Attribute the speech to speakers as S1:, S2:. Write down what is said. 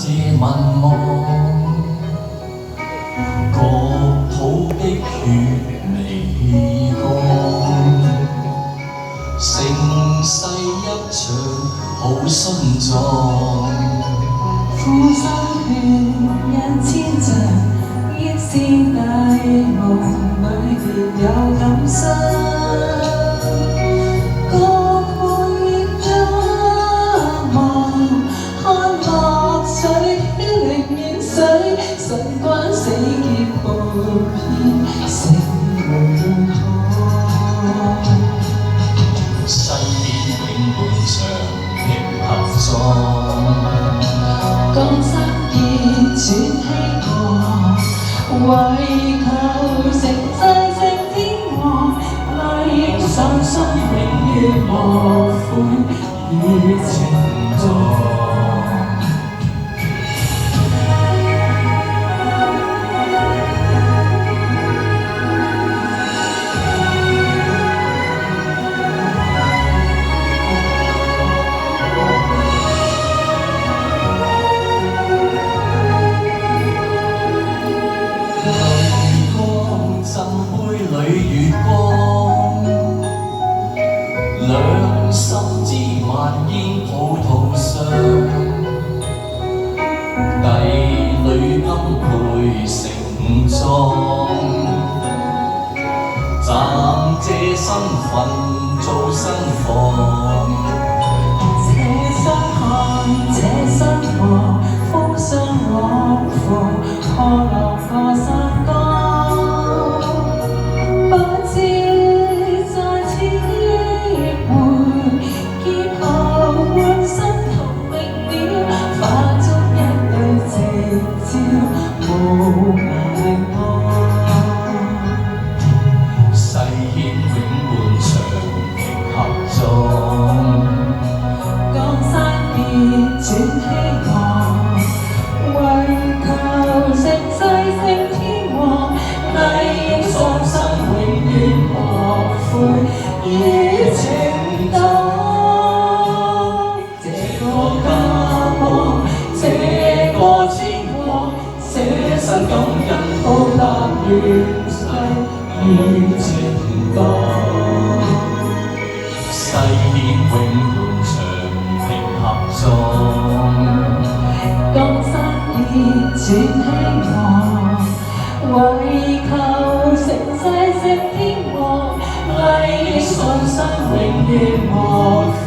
S1: 這民望，國土的血未乾，盛世一場好心臟。
S2: 苦心血一千丈，憶是大夢裏別有感傷。神關死劫步遍成滿海，
S1: 誓言永伴長平合葬。
S2: 江山結轉希望，為求成世成天王，禮喪心永遠無悔以情葬。月光，兩心之萬煙葡萄上，帝女金配盛裝，暫借身份做新房。這身漢，這身和，風霜往復，破落過山崗。
S1: 誓言永伴長平合葬，
S2: 江山結轉希望，為求成世成天王，禮喪心永遠無悔以情當。這個家邦，這個天王，捨身感恩報答亂世以情當。
S1: 誓言永伴長平合葬，
S2: 江山結轉希望，為求成世成天王，禮喪心永遠無悔。